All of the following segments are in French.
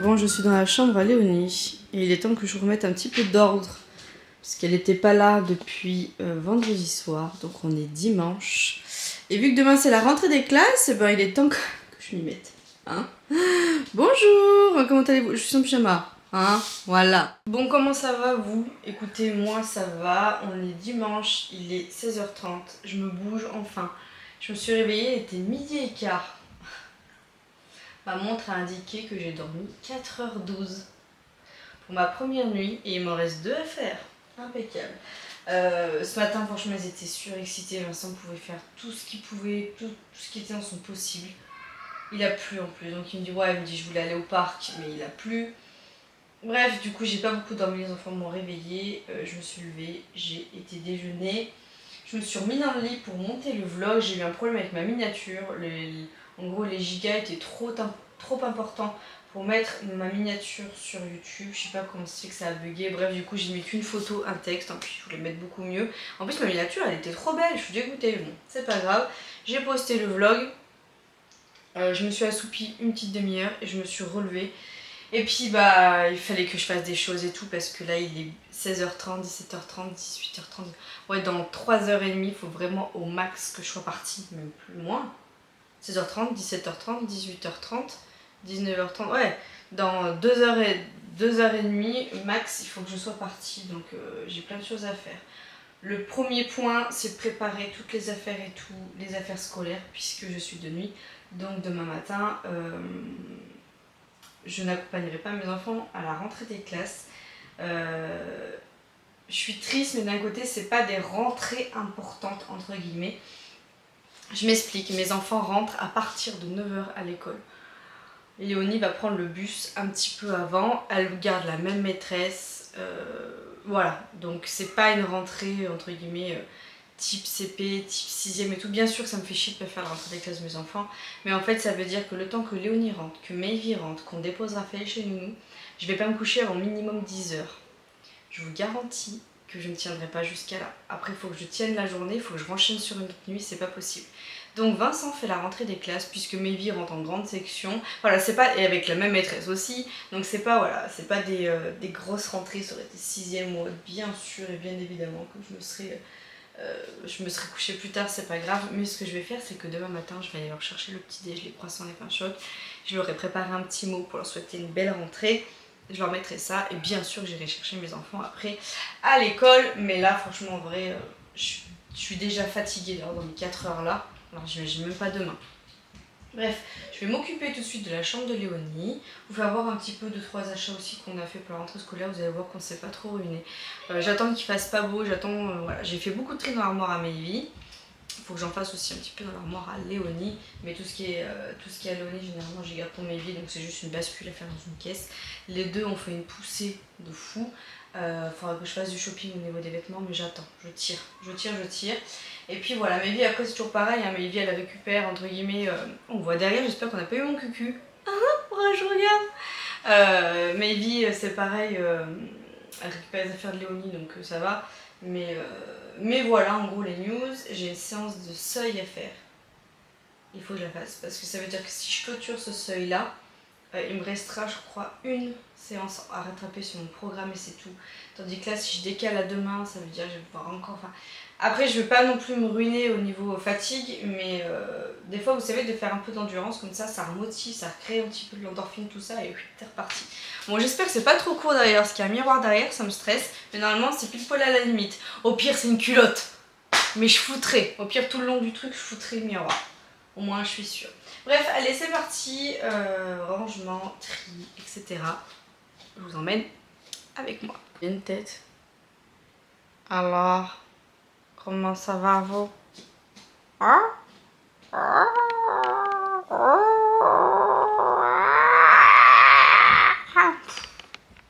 Bon, je suis dans la chambre à Léonie et il est temps que je remette un petit peu d'ordre parce qu'elle n'était pas là depuis vendredi soir, donc on est dimanche. Et vu que demain c'est la rentrée des classes, eh ben, il est temps que je m'y mette. Hein? Bonjour, comment allez-vous? Je suis en pyjama. Hein? Voilà. Bon, comment ça va vous? Écoutez, moi ça va, on est dimanche, il est 16h30, je me bouge enfin. Je me suis réveillée, il était 12h15. Ma montre a indiqué que j'ai dormi 4h12 pour ma première nuit et il m'en reste 2 à faire. Impeccable. Ce matin, franchement, ils étaient surexcités. Vincent pouvait faire tout ce qu'il pouvait, tout ce qui était dans son possible. Il a plu en plus, donc il me dit ouais, il me dit je voulais aller au parc, mais il a plu. Bref, du coup, j'ai pas beaucoup dormi. Les enfants m'ont réveillée. Je me suis levée, j'ai été déjeuner. Je me suis remis dans le lit pour monter le vlog. J'ai eu un problème avec ma miniature. En gros, les gigas étaient trop importants pour mettre ma miniature sur YouTube. Je sais pas comment c'est que ça a bugué. Bref, du coup, j'ai mis qu'une photo, un texte. En plus, je voulais mettre beaucoup mieux. En plus, ma miniature, elle était trop belle. Je suis dégoûtée. Bon, c'est pas grave. J'ai posté le vlog. Je me suis assoupie une petite demi-heure et je me suis relevée. Et puis bah il fallait que je fasse des choses et tout parce que là il est 16h30, 17h30, 18h30. Ouais, dans 3h30, il faut vraiment au max que je sois partie, même plus moins. 16h30, 17h30, 18h30, 19h30. Ouais, dans 2h30 max, il faut que je sois partie. Donc j'ai plein de choses à faire. Le premier point, c'est préparer toutes les affaires et tout, les affaires scolaires puisque je suis de nuit. Donc demain matin... je n'accompagnerai pas mes enfants à la rentrée des classes. Je suis triste, mais d'un côté, c'est pas des rentrées importantes, entre guillemets. Je m'explique, mes enfants rentrent à partir de 9h à l'école. Léonie va prendre le bus un petit peu avant, elle garde la même maîtresse. Voilà, donc c'est pas une rentrée, entre guillemets, type CP, type 6ème et tout. Bien sûr que ça me fait chier de pas faire la rentrée des classes de mes enfants, mais en fait ça veut dire que le temps que Léonie rentre, que Maevie rentre, qu'on dépose Raphaël chez nous, je vais pas me coucher avant minimum 10h. Je vous garantis que je ne tiendrai pas jusqu'à là. Après il faut que je tienne la journée, il faut que je renchaîne sur une autre nuit, c'est pas possible. Donc Vincent fait la rentrée des classes puisque Maevie rentre en grande section. Voilà, c'est pas, et avec la même maîtresse aussi, donc c'est pas, voilà, c'est pas des grosses rentrées, ça aurait été 6ème ou autre, bien sûr et bien évidemment que je me serais couchée plus tard, c'est pas grave, mais ce que je vais faire c'est que demain matin je vais aller leur chercher le petit déj, les croissants, les pains chauds. Je leur ai préparé un petit mot pour leur souhaiter une belle rentrée, je leur mettrai ça et bien sûr que j'irai chercher mes enfants après à l'école, mais là franchement en vrai je suis déjà fatiguée là, dans mes 4 heures là, alors j'imagine même pas demain. Bref, je vais m'occuper tout de suite de la chambre de Léonie. Vous faire voir un petit peu 2-3 achats aussi qu'on a fait pour la rentrée scolaire. Vous allez voir qu'on ne s'est pas trop ruiné. J'attends qu'il fasse pas beau, voilà. J'ai fait beaucoup de tri dans l'armoire à Maevie. Il faut que j'en fasse aussi un petit peu dans l'armoire à Léonie. Mais tout ce qui est à Léonie, généralement, j'y garde pour Maevie. Donc c'est juste une bascule à faire dans une caisse. Les deux ont fait une poussée de fou. Faudra que je fasse du shopping au niveau des vêtements, mais j'attends. Je tire. Et puis voilà, Maevie après c'est toujours pareil, hein, Maevie elle récupère entre guillemets, on voit derrière, j'espère qu'on n'a pas eu mon cucu. Ouais, je regarde. Maevie c'est pareil, elle récupère les affaires de Léonie donc ça va. Mais voilà en gros les news, j'ai une séance de seuil à faire. Il faut que je la fasse parce que ça veut dire que si je clôture ce seuil là, il me restera je crois une séance à rattraper sur mon programme et c'est tout. Tandis que là si je décale à demain, ça veut dire que je vais pouvoir encore... Après je veux pas non plus me ruiner au niveau fatigue, mais des fois vous savez de faire un peu d'endurance comme ça remotive, ça crée un petit peu de l'endorphine, tout ça et c'est reparti. Bon j'espère que c'est pas trop court derrière, parce qu'il y a un miroir derrière, ça me stresse, mais normalement c'est pile poil à la limite. Au pire c'est une culotte, mais je foutrais, au pire tout le long du truc je foutrais le miroir. Au moins je suis sûre. Bref, allez c'est parti, rangement, tri, etc. Je vous emmène avec moi. J'ai une tête. Alors, comment ça va vous? Hein?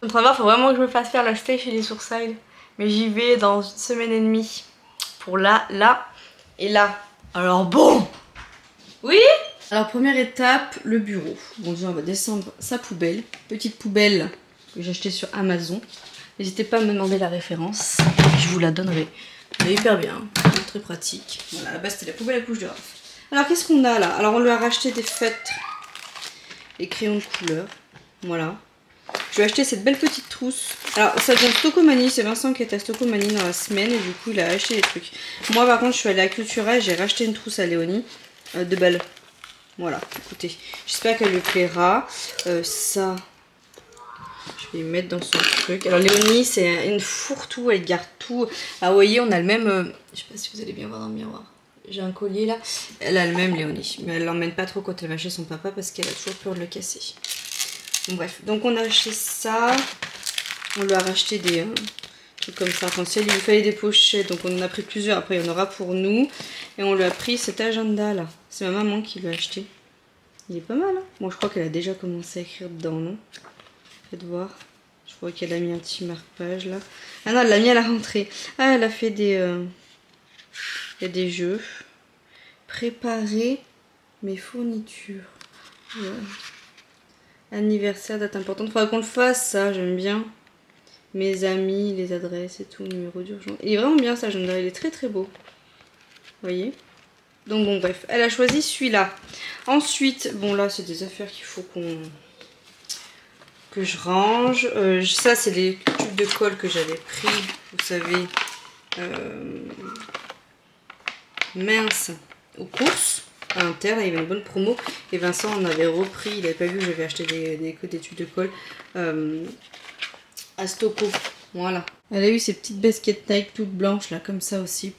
Comme ça va, faut vraiment que je me fasse faire la stay chez les Sourside. Mais j'y vais dans une semaine et demie. Pour là et là. Alors bon! Oui? Alors première étape, le bureau. Bon déjà on va descendre sa poubelle. Petite poubelle que j'ai achetée sur Amazon. N'hésitez pas à me demander la référence. Je vous la donnerai. Elle est hyper bien, très pratique. Voilà, à la base c'était la poubelle à couche de Raph. Alors qu'est-ce qu'on a là? Alors on lui a racheté des feutres, des crayons de couleur. Voilà. Je vais acheter cette belle petite trousse. Alors ça vient de Stocomanie, c'est Vincent qui est à Stocomanie dans la semaine et du coup il a acheté les trucs. Moi par contre je suis allée à Cultura et j'ai racheté une trousse à Léonie de balles. Voilà, écoutez, j'espère qu'elle lui plaira. Ça, je vais mettre dans son truc. Alors Léonie c'est une fourre-tout, elle garde tout. Ah vous voyez on a le même, je sais pas si vous allez bien voir dans le miroir. J'ai un collier là, elle a le même Léonie, mais elle l'emmène pas trop quand elle va chez son papa parce qu'elle a toujours peur de le casser. Bon, bref, donc on a acheté ça, on lui a racheté des trucs comme ça, enfin il lui fallait des pochettes, donc on en a pris plusieurs, après il y en aura pour nous, et on lui a pris cet agenda là, c'est ma maman qui l'a acheté, il est pas mal hein. Bon je crois qu'elle a déjà commencé à écrire dedans, non? Faites voir, je crois qu'elle a mis un petit marque-page là, ah non elle l'a mis à la rentrée, ah elle a fait des, il y a des jeux, préparer mes fournitures, ouais. Anniversaire, date importante. Faudra qu'on le fasse, ça, j'aime bien. Mes amis, les adresses et tout, numéro d'urgence. Il est vraiment bien, ça, j'aime bien. Il est très très beau. Vous voyez? Donc bon, bref, elle a choisi celui-là. Ensuite, bon là, c'est des affaires qu'il faut que je range. Ça, c'est les tubes de colle que j'avais pris, vous savez, mince, aux courses. À Inter, là, il y avait une bonne promo et Vincent en avait repris, il n'avait pas vu que j'avais acheté des tubes de colle à Stoco, voilà. Elle a eu ses petites baskets Nike toutes blanches là comme ça aussi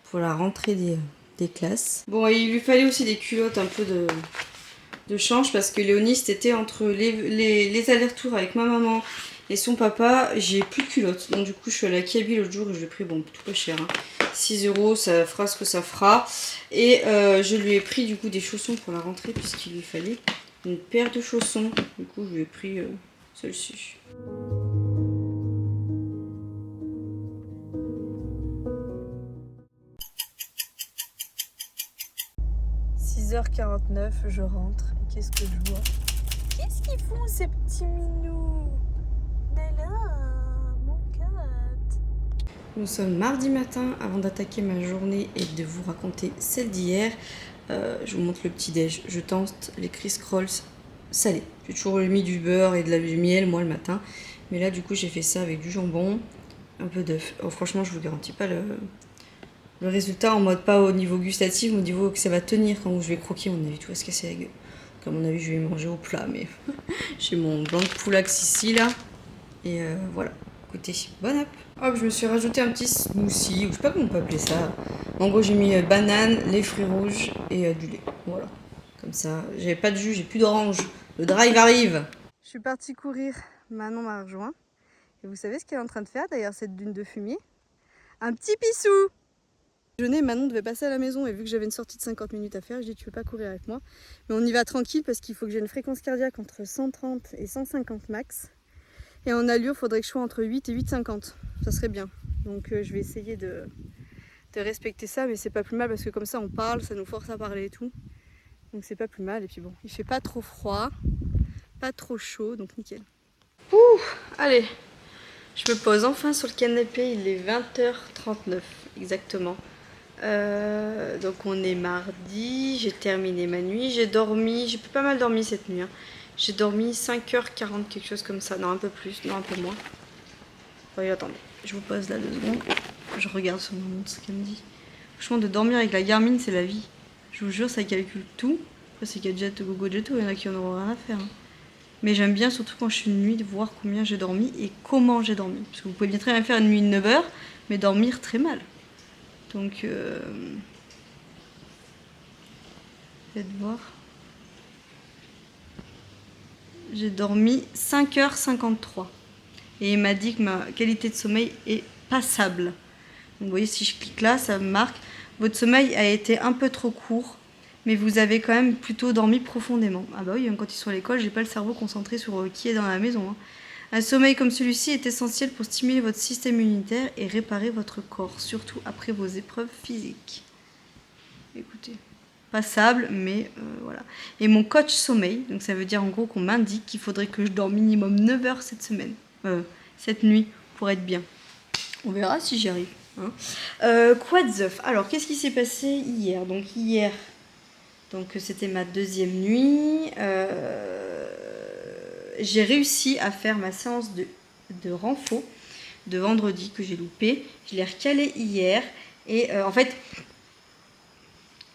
pour la rentrée des classes. Bon et il lui fallait aussi des culottes un peu de change parce que Léonie c'était entre les allers-retours avec ma maman et son papa, j'ai plus de culottes. Donc du coup je suis allée à Kiabi l'autre jour et je l'ai pris, bon tout pas cher hein. 6 €, ça fera ce que ça fera. Et je lui ai pris du coup des chaussons pour la rentrée puisqu'il lui fallait une paire de chaussons. Du coup je lui ai pris celle-ci. « 6h49, je rentre. Et qu'est-ce que je vois? Qu'est-ce qu'ils font ces petits minous? Nala, mon cat. Nous sommes mardi matin, avant d'attaquer ma journée et de vous raconter celle d'hier. Je vous montre le petit déj. Je tente les Crisp Rolls salés. J'ai toujours mis du beurre et du miel moi le matin. Mais là du coup j'ai fait ça avec du jambon, un peu d'œuf. Oh, franchement je vous garantis pas le résultat en mode pas au niveau gustatif, au niveau que ça va tenir quand je vais croquer. On a vu tout va se casser la gueule. Comme on a vu je vais manger au plat mais j'ai mon blanc de poulax ici là. Et voilà. Écoutez, bonne app. Hop, je me suis rajouté un petit smoothie, ou je sais pas comment on peut appeler ça. En gros, j'ai mis banane, les fruits rouges et du lait. Voilà. Comme ça, j'avais pas de jus, j'ai plus d'orange. Le drive arrive. Je suis partie courir. Manon m'a rejoint. Et vous savez ce qu'elle est en train de faire derrière cette dune de fumier? Un petit pissou. Manon devait passer à la maison et vu que j'avais une sortie de 50 minutes à faire, je dis tu peux pas courir avec moi. Mais on y va tranquille parce qu'il faut que j'ai une fréquence cardiaque entre 130 et 150 max. Et en allure, il faudrait que je sois entre 8 et 8,50. Ça serait bien. Donc je vais essayer de respecter ça, mais c'est pas plus mal parce que comme ça on parle, ça nous force à parler et tout. Donc c'est pas plus mal. Et puis bon, il fait pas trop froid, pas trop chaud, donc nickel. Ouh, allez, je me pose enfin sur le canapé, il est 20h39 exactement. Donc on est mardi, j'ai terminé ma nuit, j'ai dormi, j'ai pas mal dormi cette nuit. Hein. J'ai dormi 5h40, quelque chose comme ça. Non, un peu plus, non, un peu moins. Oui, attendez, je vous pose là 2 secondes. Je regarde sur mon montre ce qu'elle me dit. Franchement, de dormir avec la Garmin, c'est la vie. Je vous jure, ça calcule tout. Après, c'est Gadget, Gogo Jet, il y en a qui en auront rien à faire. Hein. Mais j'aime bien, surtout quand je suis une nuit, de voir combien j'ai dormi et comment j'ai dormi. Parce que vous pouvez bien très bien faire une nuit de 9 h, mais dormir très mal. Donc, faites voir. J'ai dormi 5h53 et il m'a dit que ma qualité de sommeil est passable. Donc vous voyez, si je clique là, ça me marque. Votre sommeil a été un peu trop court, mais vous avez quand même plutôt dormi profondément. Ah bah oui, quand ils sont à l'école, j'ai pas le cerveau concentré sur qui est dans la maison. Hein. Un sommeil comme celui-ci est essentiel pour stimuler votre système immunitaire et réparer votre corps, surtout après vos épreuves physiques. Écoutez. Passable, mais voilà. Et mon coach sommeil, donc ça veut dire en gros qu'on m'indique qu'il faudrait que je dorme minimum 9 h cette nuit, pour être bien. On verra si j'y arrive. Hein. Quoi de neuf? Alors, qu'est-ce qui s'est passé hier? Donc hier, c'était ma 2e nuit. j'ai réussi à faire ma séance de renfo de vendredi que j'ai loupé. Je l'ai recalé hier. Et en fait,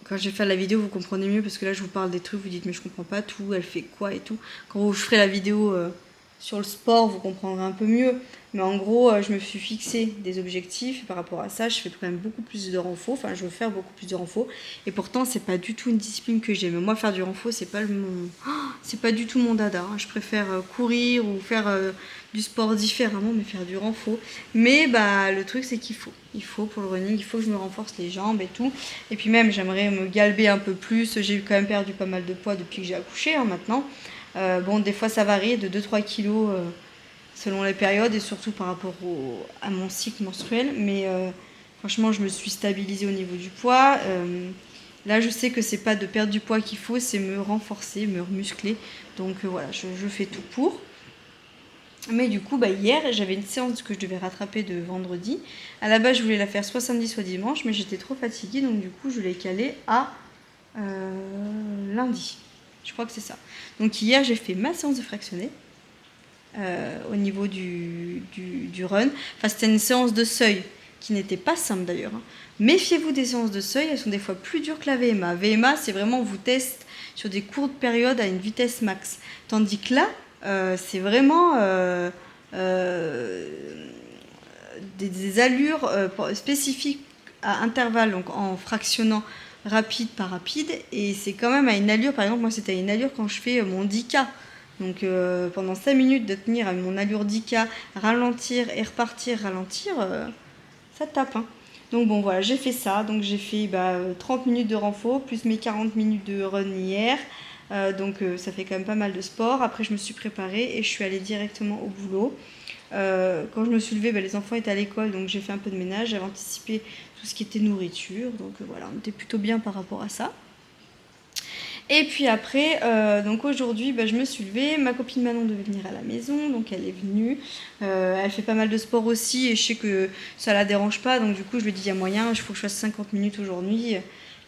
quand je vais faire la vidéo, vous comprenez mieux parce que là, je vous parle des trucs, vous dites mais je comprends pas tout, elle fait quoi et tout. Quand je ferai la vidéo sur le sport, vous comprendrez un peu mieux. Mais en gros, je me suis fixé des objectifs et par rapport à ça, je fais quand même beaucoup plus de renfo. Enfin, je veux faire beaucoup plus de renfo. Et pourtant, c'est pas du tout une discipline que j'aime. Moi, faire du renfo, c'est pas c'est pas du tout mon dada. Hein. Je préfère courir ou faire du sport différemment, mais faire du renfo. Mais bah, le truc, c'est qu'il faut. Il faut pour le running, il faut que je me renforce les jambes et tout. Et puis même, j'aimerais me galber un peu plus. J'ai quand même perdu pas mal de poids depuis que j'ai accouché hein, maintenant. Bon, des fois, ça varie de 2-3 kilos selon les périodes et surtout par rapport à mon cycle menstruel. Mais franchement, je me suis stabilisée au niveau du poids. Là, je sais que c'est pas de perdre du poids qu'il faut, c'est me renforcer, me muscler. Donc voilà, je fais tout pour. Mais du coup, hier, j'avais une séance que je devais rattraper de vendredi. À la base, je voulais la faire soit samedi, soit dimanche, mais j'étais trop fatiguée, donc du coup, je l'ai calée à lundi. Je crois que c'est ça. Donc hier, j'ai fait ma séance de fractionné au niveau du run. Enfin, c'était une séance de seuil qui n'était pas simple d'ailleurs. Hein. Méfiez-vous des séances de seuil, elles sont des fois plus dures que la VMA. VMA, c'est vraiment on vous teste sur des courtes périodes à une vitesse max. Tandis que là, c'est vraiment des allures spécifiques à intervalles, donc en fractionnant rapide par rapide. Et c'est quand même à une allure, par exemple, moi c'était à une allure quand je fais mon 10K. Donc pendant 5 minutes de tenir à mon allure 10K, ralentir et repartir, ralentir, ça tape. Hein. Donc bon voilà, j'ai fait ça. Donc j'ai fait 30 minutes de renfo, plus mes 40 minutes de run hier. Donc ça fait quand même pas mal de sport. Après je me suis préparée et je suis allée directement au boulot. Quand je me suis levée, les enfants étaient à l'école, donc j'ai fait un peu de ménage. J'avais anticipé tout ce qui était nourriture. Donc voilà, on était plutôt bien par rapport à ça. Et puis après, donc aujourd'hui, je me suis levée. Ma copine Manon devait venir à la maison, donc elle est venue. Elle fait pas mal de sport aussi et je sais que ça la dérange pas. Donc du coup, je lui ai dit, il y a moyen, il faut que je fasse 50 minutes aujourd'hui.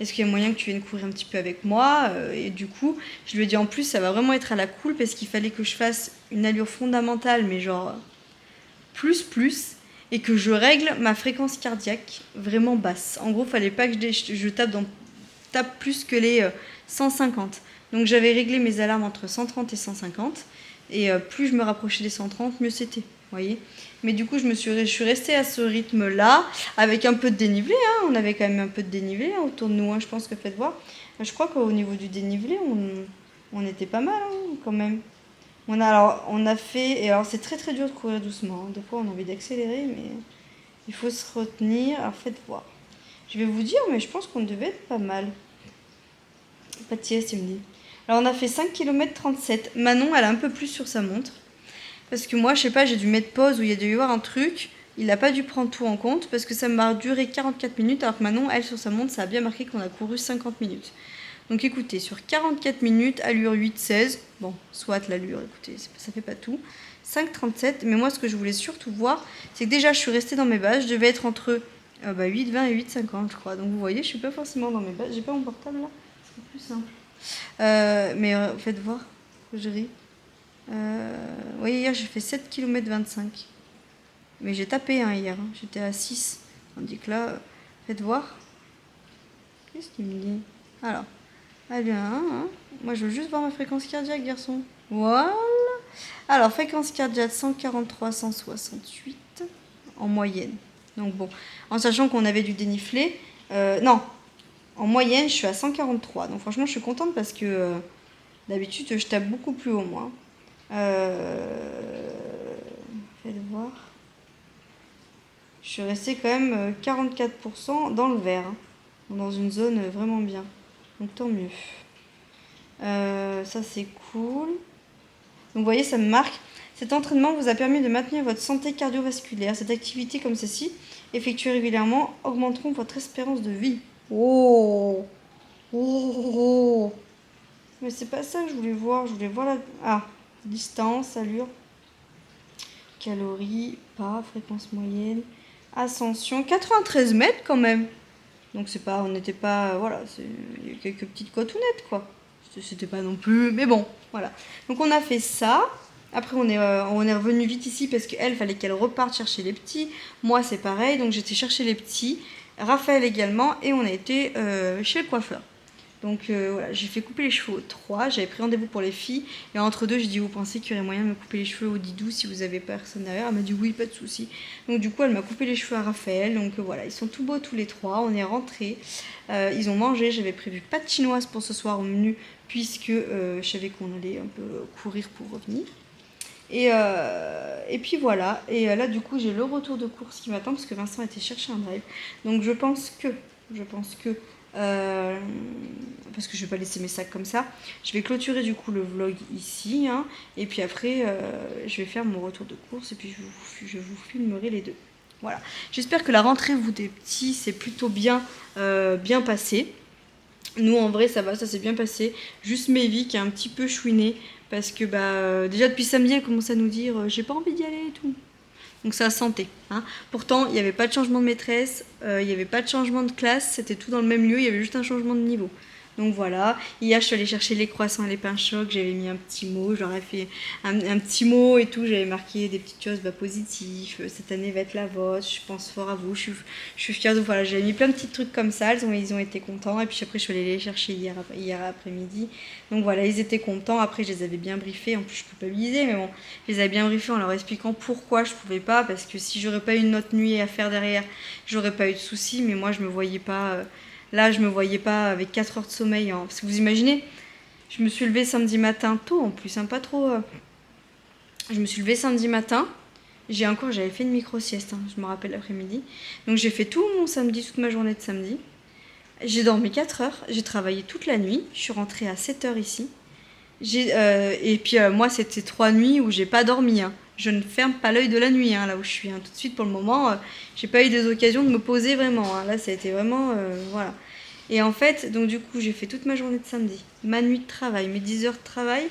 Est-ce qu'il y a moyen que tu viennes courir un petit peu avec moi Et du coup, je lui ai dit en plus, ça va vraiment être à la cool parce qu'il fallait que je fasse une allure fondamentale, mais genre plus, et que je règle ma fréquence cardiaque vraiment basse. En gros, il fallait pas que je tape plus que les 150. Donc j'avais réglé mes alarmes entre 130 et 150. Et plus je me rapprochais des 130, mieux c'était. Voyez. Mais du coup, je suis restée à ce rythme-là, avec un peu de dénivelé. Hein. On avait quand même un peu de dénivelé hein, autour de nous. Hein, je pense que faites voir. Je crois qu'au niveau du dénivelé, on était pas mal hein, quand même. On a fait... Et alors, c'est très très dur de courir doucement. Hein. Des fois, on a envie d'accélérer, mais il faut se retenir. Alors, faites voir. Je vais vous dire, mais je pense qu'on devait être pas mal. Pas de sieste, il me dit. Alors, on a fait 5 km 37. Manon, elle a un peu plus sur sa montre. Parce que moi, je sais pas, j'ai dû mettre pause ou il y a dû y avoir un truc. Il n'a pas dû prendre tout en compte parce que ça m'a duré 44 minutes. Alors que Manon, elle, sur sa montre, ça a bien marqué qu'on a couru 50 minutes. Donc écoutez, sur 44 minutes, allure 8-16. Bon, soit l'allure, écoutez, ça fait pas tout. 5,37. Mais moi, ce que je voulais surtout voir, c'est que déjà, je suis restée dans mes bases. Je devais être entre 8,20 et 8,50, je crois. Donc vous voyez, je suis pas forcément dans mes bases. J'ai pas mon portable là. C'est plus simple. Mais faites voir, je ris. Vous voyez, hier j'ai fait 7 km 25. Mais j'ai tapé hein, hier, hein. J'étais à 6. Tandis que là, faites voir. Qu'est-ce qu'il me dit? Alors, allez, hein. Moi je veux juste voir ma fréquence cardiaque, garçon. Voilà. Alors, fréquence cardiaque 143, 168 en moyenne. Donc bon, en sachant qu'on avait du dénivelé. Non, en moyenne je suis à 143. Donc franchement je suis contente parce que d'habitude je tape beaucoup plus haut moi. Faites voir. Je suis restée quand même 44% dans le vert. Hein, dans une zone vraiment bien. Donc tant mieux. Ça c'est cool. Donc vous voyez, ça me marque. Cet entraînement vous a permis de maintenir votre santé cardiovasculaire. Cette activité comme celle-ci, effectuée régulièrement, augmenteront votre espérance de vie. Oh, oh. Mais c'est pas ça que je voulais voir. Je voulais voir la... Ah, distance, allure, calories, pas, fréquence moyenne, ascension, 93 mètres quand même. Donc c'est pas, on n'était pas, voilà, il y a quelques petites cotounettes quoi. C'était pas non plus, mais bon, voilà. Donc on a fait ça. Après, on est revenu vite ici parce qu'elle, fallait qu'elle reparte chercher les petits. Moi, c'est pareil, donc j'étais chercher les petits. Raphaël également, et on a été chez le coiffeur. Donc voilà, j'ai fait couper les cheveux aux 3, j'avais pris rendez-vous pour les filles, et entre deux, j'ai dit, vous pensez qu'il y aurait moyen de me couper les cheveux au Didou si vous avez personne derrière? Elle m'a dit oui, pas de souci. Donc du coup, elle m'a coupé les cheveux à Raphaël, donc voilà, ils sont tout beaux tous les 3, on est rentrés, ils ont mangé, j'avais prévu pas de chinoise pour ce soir au menu, puisque je savais qu'on allait un peu courir pour revenir. Et puis voilà, et là du coup j'ai le retour de course qui m'attend parce que Vincent était chercher un drive. Donc je pense que, parce que je vais pas laisser mes sacs comme ça, je vais clôturer du coup le vlog ici, hein, et puis après je vais faire mon retour de course et puis je vous filmerai les deux. Voilà, j'espère que la rentrée, vous des petits, c'est plutôt bien passé. Nous en vrai ça va, ça s'est bien passé. Juste Mévi qui est un petit peu chouinée parce que déjà depuis samedi elle commence à nous dire j'ai pas envie d'y aller et tout. Donc ça a senté. Hein. Pourtant il n'y avait pas de changement de maîtresse, il n'y avait pas de changement de classe, c'était tout dans le même lieu, il y avait juste un changement de niveau. Donc voilà, hier je suis allée chercher les croissants et les pains chocs, j'avais mis un petit mot, j'aurais fait un petit mot et tout, j'avais marqué des petites choses positives, cette année va être la vôtre, je pense fort à vous, je suis fière de vous, voilà, j'avais mis plein de petits trucs comme ça, ils ont été contents, et puis après je suis allée les chercher hier après-midi, donc voilà, ils étaient contents, après je les avais bien briefés, en plus je culpabilisais, mais bon, je les avais bien briefés en leur expliquant pourquoi je pouvais pas, parce que si j'aurais pas eu une autre nuit à faire derrière, j'aurais pas eu de soucis, mais moi je me voyais pas... Là, je me voyais pas avec 4 heures de sommeil. Hein. Parce que vous imaginez, je me suis levée samedi matin tôt en plus, hein, pas trop. Je me suis levée samedi matin. J'avais fait une micro-sieste, hein, je me rappelle l'après-midi. Donc j'ai fait tout mon samedi, toute ma journée de samedi. J'ai dormi 4 heures, j'ai travaillé toute la nuit. Je suis rentrée à 7 heures ici. Et puis moi, c'était 3 nuits où j'ai pas dormi. Hein. Je ne ferme pas l'œil de la nuit, hein, là où je suis. Hein. Tout de suite, pour le moment, j'ai pas eu des occasions de me poser vraiment. Hein. Là, ça a été vraiment... voilà. Et en fait, donc du coup, j'ai fait toute ma journée de samedi. Ma nuit de travail, mes 10 heures de travail.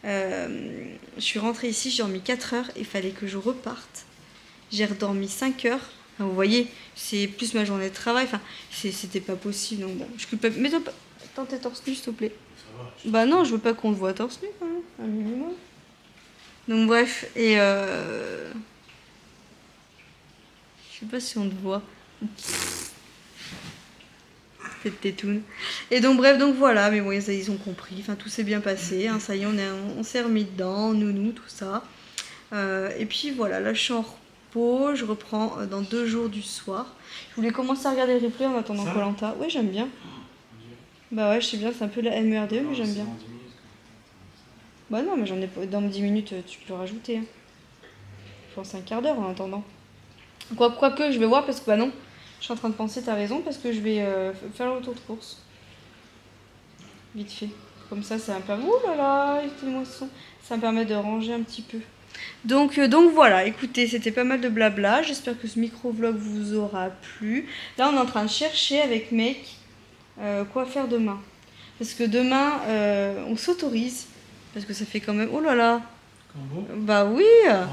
Je suis rentrée ici, j'ai dormi 4 heures. Il fallait que je reparte. J'ai redormi 5 heures. Enfin, vous voyez, c'est plus ma journée de travail. Enfin, c'était pas possible. Donc bon, je culpabilise. Mais attends, t'es torse nu, s'il te plaît. Bah non, je veux pas qu'on te voit torse nu quand même, un minimum. Donc bref, et je sais pas si on te voit. Cette tétoune. Et donc bref, donc voilà, mais bon, ils ont compris, enfin tout s'est bien passé, hein, ça y est, on s'est remis dedans, nounou, tout ça. Et puis voilà, là je suis en repos, je reprends dans 2 jours du soir. Je voulais commencer à regarder le replay en attendant Koh-Lanta. Ouais, j'aime bien. Bah ouais, je sais bien, c'est un peu la MERD, mais j'aime bien. Bah non, mais j'en ai dans 10 minutes, tu peux le rajouter. Hein. Je pense un quart d'heure en attendant. Quoique, je vais voir parce que bah non, je suis en train de penser, t'as raison, parce que je vais faire le retour de course. Vite fait. Comme ça me permet... Ouh là là, ça me permet de ranger un petit peu. Donc voilà, écoutez, c'était pas mal de blabla. J'espère que ce micro-vlog vous aura plu. Là, on est en train de chercher avec mec quoi faire demain. Parce que demain, on s'autorise. Parce que ça fait quand même... Oh là là. Bah oui. Oh, merde.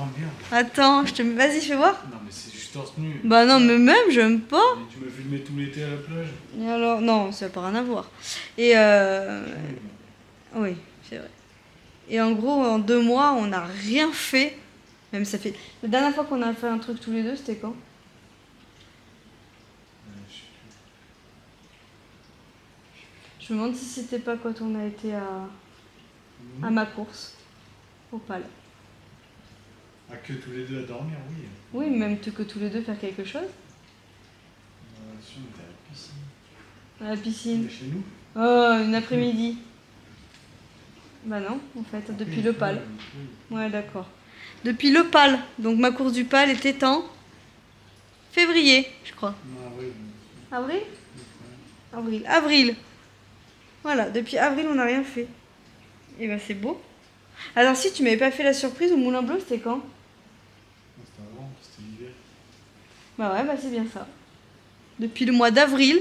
Attends, vas-y, fais voir. Non mais c'est juste torse nu. Bah non, mais même, j'aime pas. Et tu m'as filmé tout l'été à la plage. Et alors, non, ça n'a pas rien à voir. Et oui, c'est vrai. Et en gros, en 2 mois, on n'a rien fait. Même ça fait... La dernière fois qu'on a fait un truc tous les deux, c'était quand? Je me demande si c'était pas quand on a été à ma course, au Pal. Ah, que tous les deux à dormir, oui. Oui, même que tous les deux faire quelque chose. Si, on était à la piscine. À la piscine. Chez nous. Oh, une après-midi. Bah non, en fait, depuis le Pal. Ouais, d'accord. Depuis le Pal. Donc ma course du Pal était en février, je crois. Avril. Avril. Voilà, depuis avril, on n'a rien fait. Et ben c'est beau. Alors si tu m'avais pas fait la surprise au Moulin Bleu, c'était quand? C'était avant, c'était l'hiver. Bah ouais, bah c'est bien ça. Depuis le mois d'avril,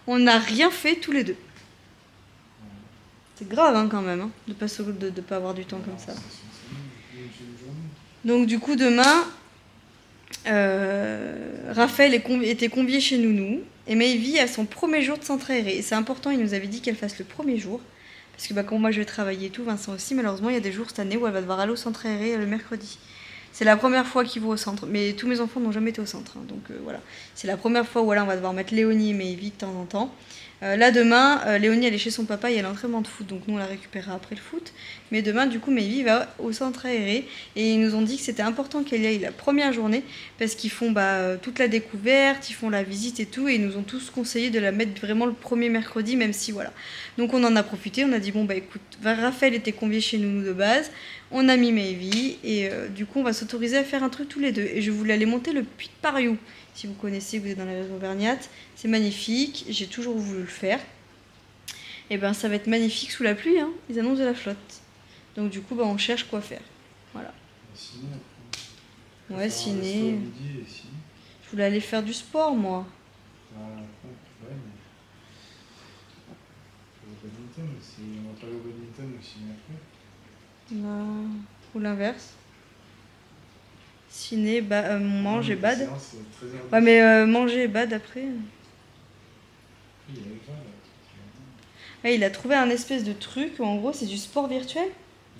on n'a rien fait tous les deux. C'est grave hein, quand même, hein, de pas avoir du temps comme ça. Donc du coup demain, Raphaël était convié chez Nounou et Maëvy a son premier jour de centre aéré. Et c'est important, il nous avait dit qu'elle fasse le premier jour Parce que comme moi je vais travailler et tout, Vincent aussi, malheureusement il y a des jours cette année où elle va devoir aller au centre aéré le mercredi. C'est la première fois qu'ils vont au centre, mais tous mes enfants n'ont jamais été au centre, hein, donc voilà. C'est la première fois où voilà, on va devoir mettre Léonie et Maëvi de temps en temps. Là demain, Léonie elle est chez son papa, il y a l'entraînement de foot, donc nous on la récupérera après le foot. Mais demain du coup Maëvi va au centre aéré et ils nous ont dit que c'était important qu'elle y aille la première journée parce qu'ils font toute la découverte, ils font la visite et tout et ils nous ont tous conseillé de la mettre vraiment le premier mercredi même si voilà. Donc on en a profité, on a dit bon bah écoute, Raphaël était convié chez nous de base, on a mis Maëvi et du coup on va s'autoriser à faire un truc tous les deux et je voulais aller monter le puits de Pariou. Si vous connaissez, vous êtes dans la région Auvergnate, c'est magnifique, j'ai toujours voulu le faire. Et ben ça va être magnifique sous la pluie, hein. Ils annoncent de la flotte. Donc du coup on cherche quoi faire. Voilà. Ciné après. Ouais, ciné. Je voulais aller faire du sport moi. Ouais, mais... au badminton, on va pas aller au badminton au ciné après. Ou l'inverse. Ciné, manger, bad. Séance, Ouais, mais manger et bad après. Il y a Eva, là. Ouais, il a trouvé un espèce de truc où en gros c'est du sport virtuel.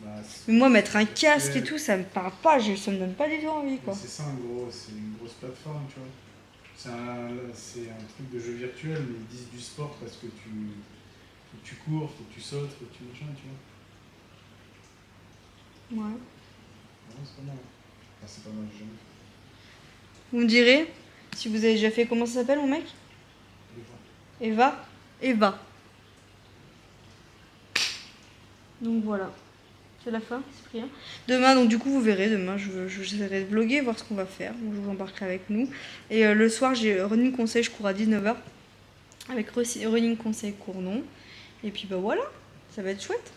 Bah, Mais moi mettre un casque et tout, ça me parle pas, ça me donne pas du tout envie quoi. C'est ça en gros, c'est une grosse plateforme, tu vois. C'est un truc de jeu virtuel, mais ils disent du sport parce que tu cours, faut que tu sautes, faut que tu machin, tu vois. Ouais. Ouais, c'est pas mal. Enfin, c'est pas mal, j'ai jamais fait. Vous me direz, si vous avez déjà fait, comment ça s'appelle mon mec? Eva. Eva. Donc voilà. C'est la fin, Cyprien. Demain, donc du coup, vous verrez, demain, j'essaierai de vlogger, voir ce qu'on va faire. Donc, je vous embarquerai avec nous. Et le soir, j'ai running conseil, je cours à 19h. Avec running conseil Cournon. Et puis bah voilà, ça va être chouette.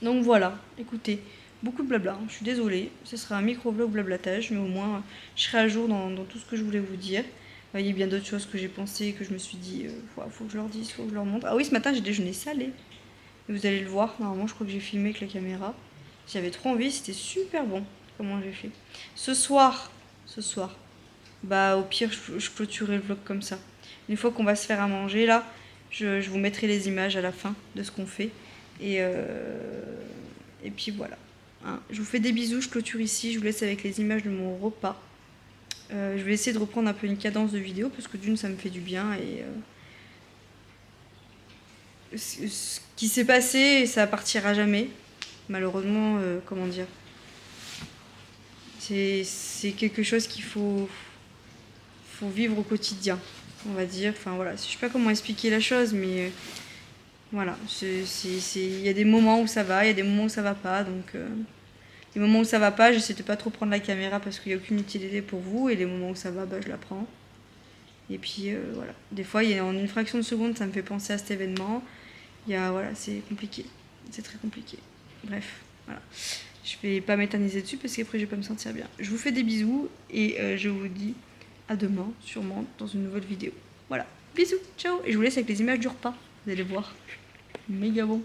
Donc voilà, écoutez, beaucoup de blabla, hein. Je suis désolée, ce sera un micro-vlog blablatage, mais au moins je serai à jour dans tout ce que je voulais vous dire. Il y a bien d'autres choses que j'ai pensé, que je me suis dit, faut que je leur dise, faut que je leur montre. Ah oui, ce matin j'ai déjeuné salé. Et vous allez le voir, normalement je crois que j'ai filmé avec la caméra. J'avais trop envie, c'était super bon comment j'ai fait. Ce soir, bah au pire je clôturerai le vlog comme ça. Une fois qu'on va se faire à manger là, je vous mettrai les images à la fin de ce qu'on fait. Et puis voilà. Hein, je vous fais des bisous, je clôture ici, je vous laisse avec les images de mon repas. Je vais essayer de reprendre un peu une cadence de vidéo parce que d'une ça me fait du bien et ce qui s'est passé ça partira jamais. Malheureusement, comment dire, c'est quelque chose qu'il faut vivre au quotidien, on va dire. Enfin voilà, je sais pas comment expliquer la chose, mais voilà, il y a des moments où ça va, il y a des moments où ça va pas, donc les moments où ça va pas, j'essaie de pas trop prendre la caméra parce qu'il n'y a aucune utilité pour vous, et les moments où ça va, je la prends. Et puis voilà, des fois en une fraction de seconde ça me fait penser à cet événement. Voilà, c'est compliqué, c'est très compliqué. Bref, voilà. Je vais pas m'éterniser dessus parce qu'après je vais pas me sentir bien. Je vous fais des bisous et je vous dis à demain, sûrement dans une nouvelle vidéo. Voilà, bisous, ciao. Et je vous laisse avec les images du repas, vous allez voir. Méga bon.